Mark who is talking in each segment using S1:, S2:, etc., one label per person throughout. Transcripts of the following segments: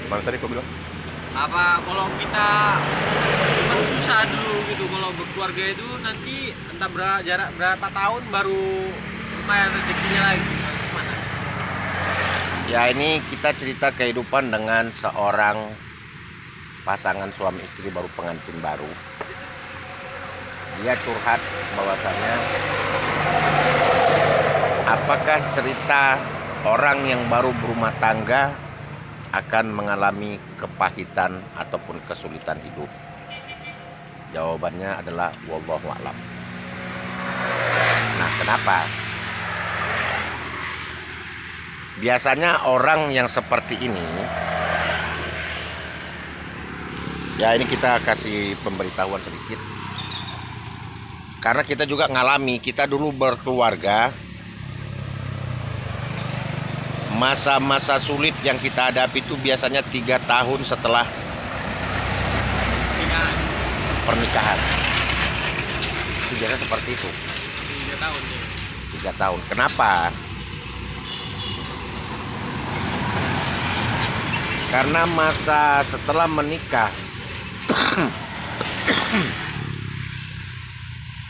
S1: Mana tadi kau bilang?
S2: Apa kalau kita memang susah dulu gitu kalau berkeluarga itu nanti entah jarak berapa tahun baru lumayan rezekinya lagi. Gimana?
S3: Ya, ini kita cerita kehidupan dengan seorang pasangan suami istri baru pengantin baru. Dia curhat bahwasannya apakah cerita orang yang baru berumah tangga akan mengalami kepahitan ataupun kesulitan hidup. Jawabannya adalah wallahu a'lam. Nah, kenapa? Biasanya orang yang seperti ini, ya ini kita kasih pemberitahuan sedikit. Karena kita juga ngalami, kita dulu berkeluarga, masa-masa sulit yang kita hadapi itu biasanya 3 tahun setelah pernikahan. Itu biasanya seperti itu.
S2: 3 tahun ya.
S3: 3 tahun. Kenapa? Karena masa setelah menikah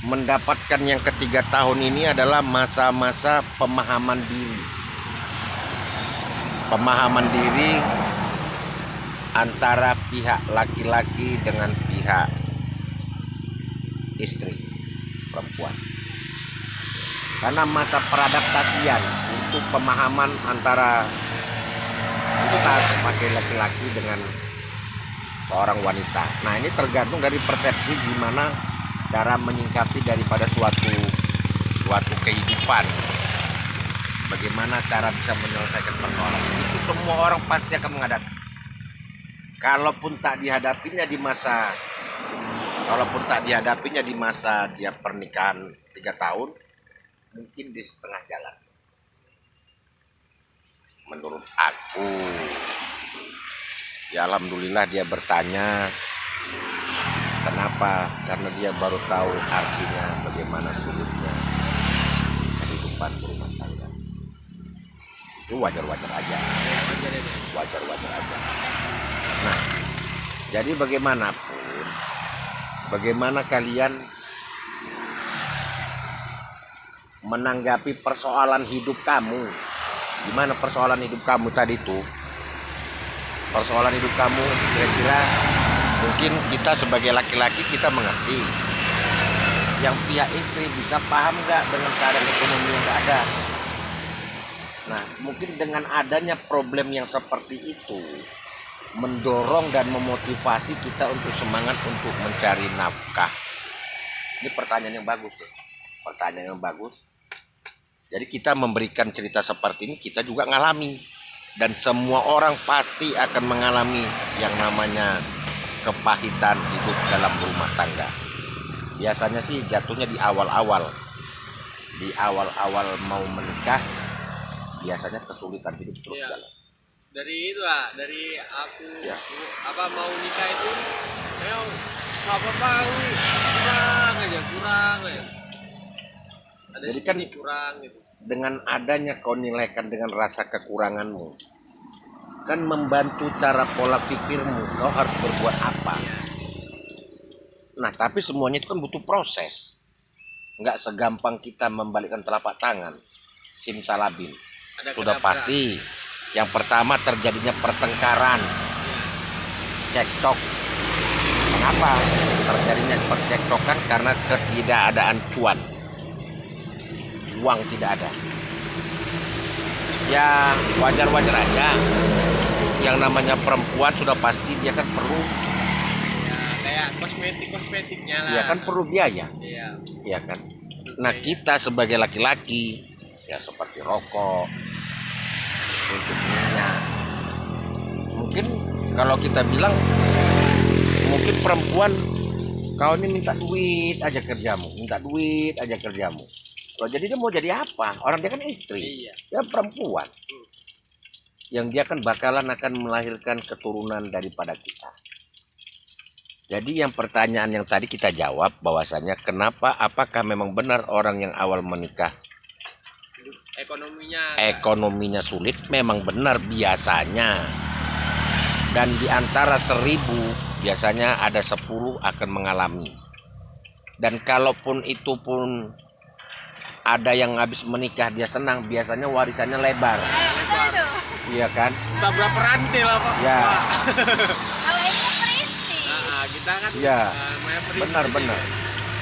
S3: mendapatkan yang ketiga tahun ini adalah masa-masa pemahaman diri. Pemahaman diri antara pihak laki-laki dengan pihak istri perempuan. Karena masa peradaptasian untuk pemahaman antara kita sebagai laki-laki dengan seorang wanita. Nah, ini tergantung dari persepsi gimana cara menyingkapi daripada suatu kehidupan. Bagaimana cara bisa menyelesaikan persoalan itu, semua orang pasti akan menghadapi. Kalaupun tak dihadapinya di masa dia pernikahan 3 tahun, mungkin di setengah jalan. Menurut aku, ya alhamdulillah dia bertanya. Kenapa? Karena dia baru tahu artinya bagaimana sulitnya kehidupan berumah tangga. Itu wajar-wajar aja. Wajar-wajar aja. Nah, jadi bagaimanapun, bagaimana kalian menanggapi persoalan hidup kamu? Gimana persoalan hidup kamu tadi tuh? Persoalan hidup kamu kira-kira mungkin kita sebagai laki-laki kita mengerti. Yang pihak istri bisa paham nggak dengan keadaan ekonomi yang nggak ada? Nah, mungkin dengan adanya problem yang seperti itu mendorong dan memotivasi kita untuk semangat untuk mencari nafkah. Ini pertanyaan yang bagus tuh. Pertanyaan yang bagus. Jadi kita memberikan cerita seperti ini, kita juga ngalami. Dan semua orang pasti akan mengalami yang namanya kepahitan hidup dalam rumah tangga. Biasanya sih jatuhnya di awal-awal. Di awal-awal mau menikah, biasanya kesulitan hidup terus
S2: Ya.
S3: jalan.
S2: Dari aku
S3: Ya.
S2: mau nikah itu kayak apa kurang aja. Ada
S3: Jadi kan
S2: kurang gitu.
S3: dengan adanya kau nilaikan dengan rasa kekuranganmu, kan membantu cara pola pikirmu, kau harus berbuat apa. Nah, tapi semuanya itu kan butuh proses. Nggak segampang kita membalikkan telapak tangan, simsalabim.
S2: Ada
S3: Sudah
S2: kedaprak.
S3: pasti yang pertama terjadinya pertengkaran, cekcok. Kenapa terjadinya percekcokan? Karena ketidakadaan cuan, uang tidak ada. Ya wajar-wajar aja. Yang namanya perempuan sudah pasti dia kan perlu,
S2: Ya, kayak kosmetiknya lah.
S3: dia kan perlu biaya,
S2: Iya.
S3: ya kan. Nah, kita sebagai laki-laki ya seperti rokok, untuk minyak. Mungkin kalau kita bilang, mungkin perempuan, kau ini minta duit aja kerjamu, Loh, jadi dia mau jadi apa? Orang dia kan istri,
S2: Iya.
S3: dia perempuan. Yang dia kan bakalan akan melahirkan keturunan daripada kita. Jadi yang pertanyaan yang tadi kita jawab bahwasanya kenapa, apakah memang benar orang yang awal menikah
S2: Ekonominya
S3: ekonominya sulit? Memang benar biasanya. Dan di antara 1000 biasanya ada 10 akan mengalami. Dan kalaupun itu pun ada yang habis menikah dia senang, biasanya warisannya lebar. Iya kan?
S2: Entah berapa rantai lah Pak.
S3: Ya.
S2: Pak.
S1: Kalau itu perintis.
S2: Nah, kita kan
S3: Ya.
S2: namanya perintis.
S3: Benar-benar.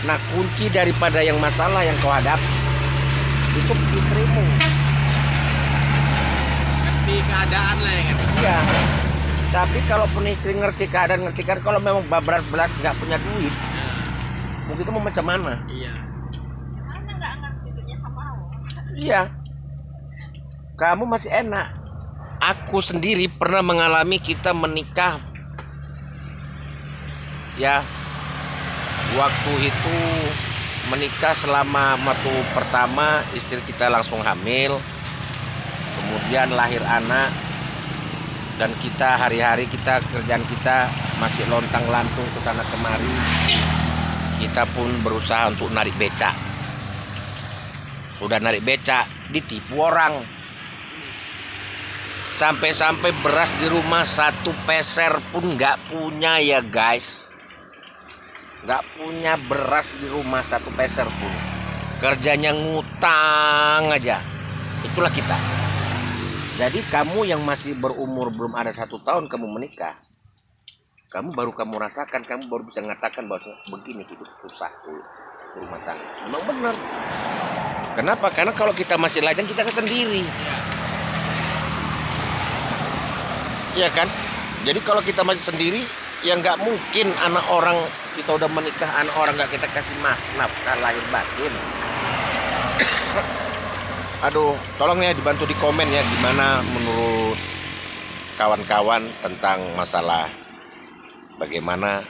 S3: Nah, kunci daripada yang masalah yang kau hadapi itu istrimu.
S2: Ngerti keadaan lah ya kan.
S3: Iya. Tapi kalaupun istri ngerti keadaan, ngerti kan kalau memang berat-berat nggak punya duit, mungkin itu mau macam mana?
S2: Iya.
S1: Mana nggak ngerti duitnya sama aku.
S3: Iya. Kamu masih enak. Aku sendiri pernah mengalami kita menikah. Ya. Waktu itu menikah selama waktu pertama istri kita langsung hamil. Kemudian lahir anak. Dan kita hari-hari kerjaan kita masih lontang-lantung ke sana kemari. Kita pun berusaha untuk narik becak. Sudah narik becak, ditipu orang. Sampai-sampai beras di rumah 1 peser pun nggak punya ya guys. Nggak punya beras di rumah 1 peser pun. Kerjanya ngutang aja. Itulah kita. Jadi kamu yang masih berumur belum ada 1 tahun kamu menikah, kamu rasakan, kamu baru bisa mengatakan bahwa begini hidup susah tuh rumah tangga. Memang benar. Kenapa? Karena kalau kita masih lajang kita kan sendiri. Iya kan? Jadi kalau kita masih sendiri, ya nggak mungkin anak orang kita udah menikah, anak orang nggak kita kasih nafkah lahir batin. Aduh, tolong ya dibantu di komen ya gimana menurut kawan-kawan tentang masalah bagaimana,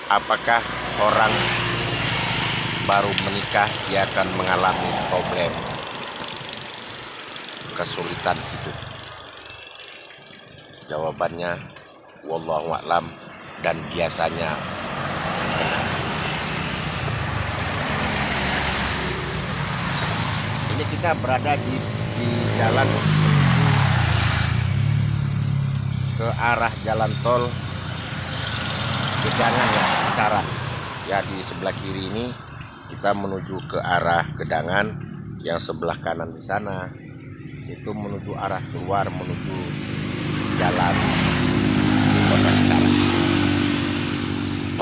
S3: apakah orang baru menikah dia akan mengalami problem kesulitan hidup. Jawabannya wallahu a'lam dan biasanya benar. Ini kita berada di jalan ke arah jalan tol Gedangan ya, Kisaran. Ya di sebelah kiri ini kita menuju ke arah Gedangan, yang sebelah kanan di sana itu menuju arah keluar menuju jalan Kota Kisaran.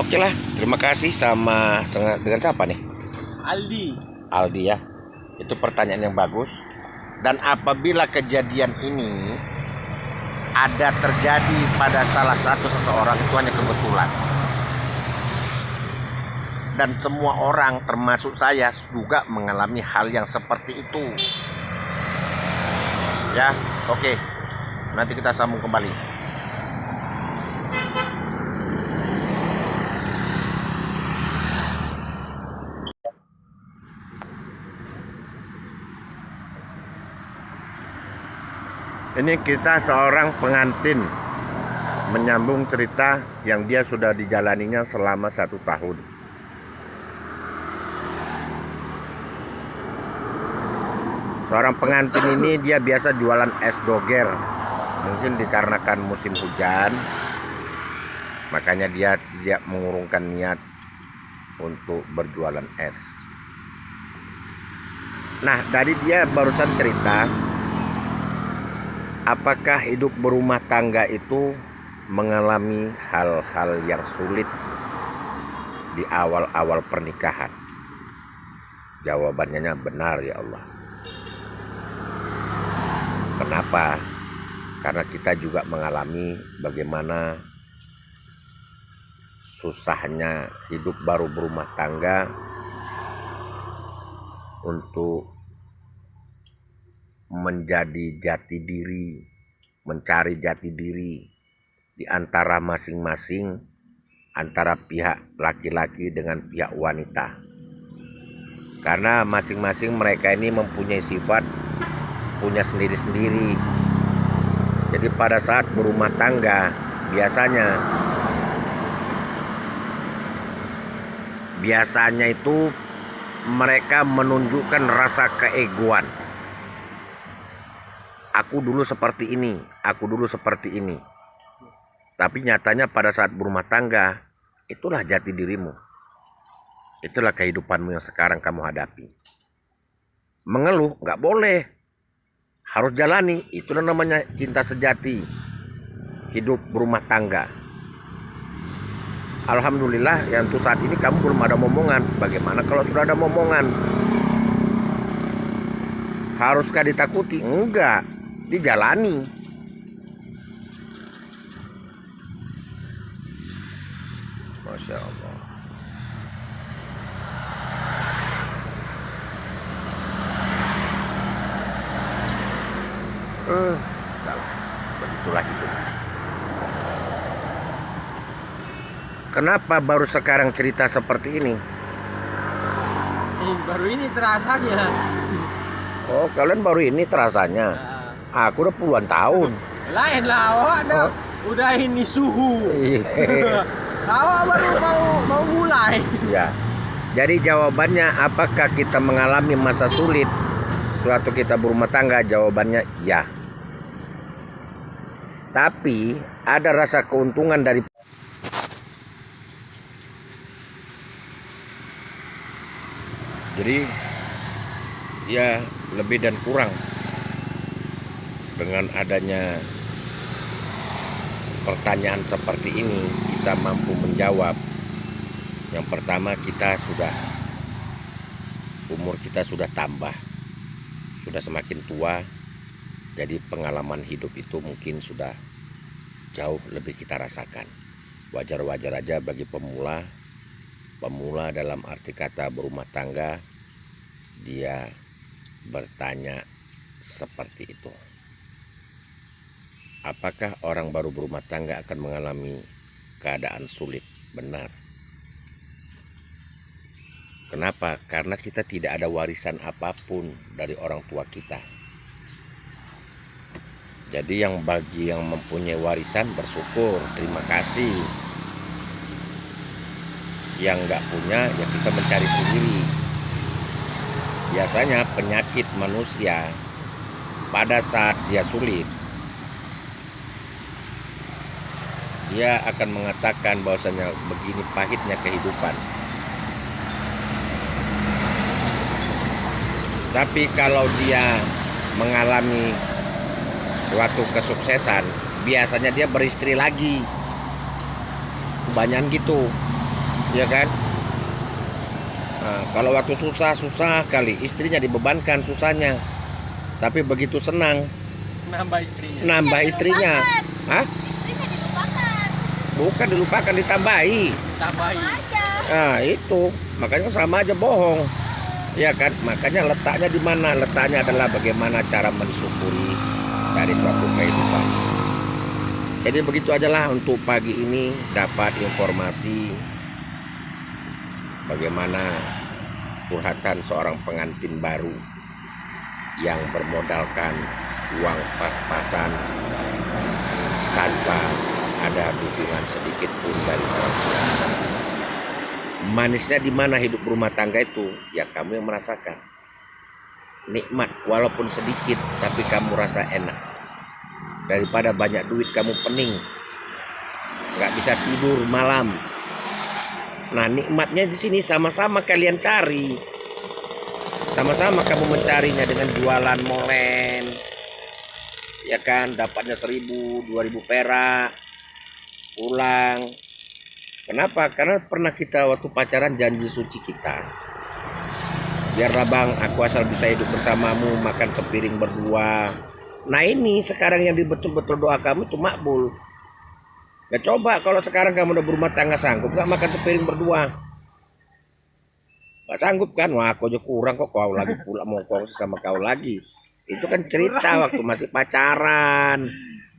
S3: Oke lah, terima kasih sama dengan siapa nih? Aldi ya. Itu pertanyaan yang bagus. Dan apabila kejadian ini ada terjadi pada salah satu seseorang, itu hanya kebetulan. Dan semua orang termasuk saya juga mengalami hal yang seperti itu. Ya, oke. Nanti kita sambung kembali. Ini kisah seorang pengantin menyambung cerita yang dia sudah dijalaninya selama 1 tahun. Seorang pengantin ini dia biasa jualan es doger. Mungkin dikarenakan musim hujan, makanya dia tidak mengurungkan niat untuk berjualan es. Nah, tadi dia barusan cerita, apakah hidup berumah tangga itu mengalami hal-hal yang sulit di awal-awal pernikahan? Jawabannya benar ya Allah. Kenapa? Karena kita juga mengalami bagaimana susahnya hidup baru berumah tangga untuk menjadi jati diri, mencari jati diri di antara masing-masing, antara pihak laki-laki dengan pihak wanita. Karena masing-masing mereka ini mempunyai sifat, punya sendiri-sendiri. Jadi pada saat berumah tangga biasanya itu mereka menunjukkan rasa keegoan. aku dulu seperti ini, aku dulu seperti ini. Tapi nyatanya pada saat berumah tangga, itulah jati dirimu. Itulah kehidupanmu yang sekarang kamu hadapi. Mengeluh nggak boleh, harus jalani. Itulah namanya cinta sejati, hidup berumah tangga. Alhamdulillah yang untuk saat ini kamu belum ada momongan. Bagaimana kalau sudah ada momongan? Haruskah ditakuti? Enggak, dijalani. Masya Allah. Begitulah hidup. Kenapa baru sekarang cerita seperti ini?
S2: Baru ini terasanya.
S3: Oh, kalian baru ini terasanya. Aku udah puluhan tahun.
S2: Lain lah, awak udah ini suhu. Awak baru mau mulai.
S3: Ya. Jadi jawabannya, apakah kita mengalami masa sulit suatu kita berumah tangga? Jawabannya ya. Tapi ada rasa keuntungan dari ya lebih dan kurang dengan adanya pertanyaan seperti ini kita mampu menjawab. Yang pertama, umur kita sudah tambah, sudah semakin tua. Jadi pengalaman hidup itu mungkin sudah jauh lebih kita rasakan. Wajar-wajar aja bagi pemula dalam arti kata berumah tangga, dia bertanya seperti itu. Apakah orang baru berumah tangga akan mengalami keadaan sulit? Benar. Kenapa? Karena kita tidak ada warisan apapun dari orang tua kita. Jadi bagi yang mempunyai warisan bersyukur, terima kasih. Yang nggak punya ya kita mencari sendiri. Biasanya penyakit manusia pada saat dia sulit, dia akan mengatakan bahwasanya begini pahitnya kehidupan. Tapi kalau dia mengalami suatu kesuksesan, biasanya dia beristri lagi. Kebanyakan gitu, ya kan? Nah, kalau waktu susah kali, istrinya dibebankan susahnya. Tapi begitu senang, nambah istrinya. Hah?
S1: Istrinya dilupakan.
S3: Bukan dilupakan, ditambahi. Nah, itu makanya sama aja bohong. Ya kan? Makanya letaknya di mana? Letaknya adalah bagaimana cara mensyukuri dari suatu kehidupan. Jadi begitu ajalah untuk pagi ini, dapat informasi bagaimana curhatan seorang pengantin baru yang bermodalkan uang pas-pasan tanpa ada dukungan sedikit pun dari orang tua. Manisnya di mana hidup rumah tangga itu? Ya kamu yang merasakan. Nikmat walaupun sedikit tapi kamu rasa enak. Daripada banyak duit kamu pening, nggak bisa tidur malam. Nah, nikmatnya di sini sama-sama kalian cari. Sama-sama kamu mencarinya dengan jualan molen. Ya kan, dapatnya 1.000, 2.000 perak. Pulang. Kenapa? Karena pernah kita waktu pacaran janji suci kita. Biarlah bang, aku asal bisa hidup bersamamu, makan sepiring berdua. Nah ini sekarang yang betul-betul doa kamu itu makbul. Ya coba kalau sekarang kamu udah berumah tangga, sanggup gak makan sepiring berdua? Gak sanggup kan? Wah aku aja kurang kok, kau lagi pula mau kongsi sama kau lagi. Itu kan cerita waktu masih pacaran.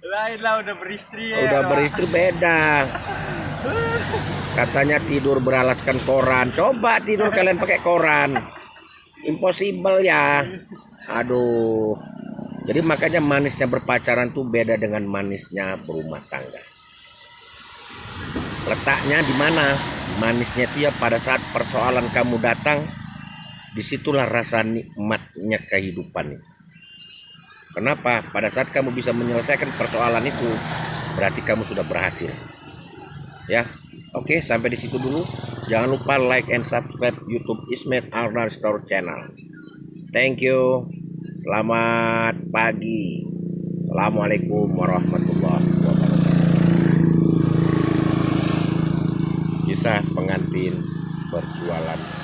S2: Lain lah udah beristri ya.
S3: Udah beristri beda. Katanya tidur beralaskan koran. Coba tidur kalian pakai koran. Impossible ya. Aduh. Jadi makanya manisnya berpacaran tuh beda dengan manisnya berumah tangga. Letaknya di mana? Manisnya itu ya pada saat persoalan kamu datang, disitulah rasa nikmatnya kehidupan. Kenapa? Pada saat kamu bisa menyelesaikan persoalan itu, berarti kamu sudah berhasil. Ya, oke, sampai di situ dulu. Jangan lupa like and subscribe YouTube Ismet Arnar Store Channel. Thank you. Selamat pagi. Assalamualaikum warahmatullahi wabarakatuh. Kisah pengantin berjualan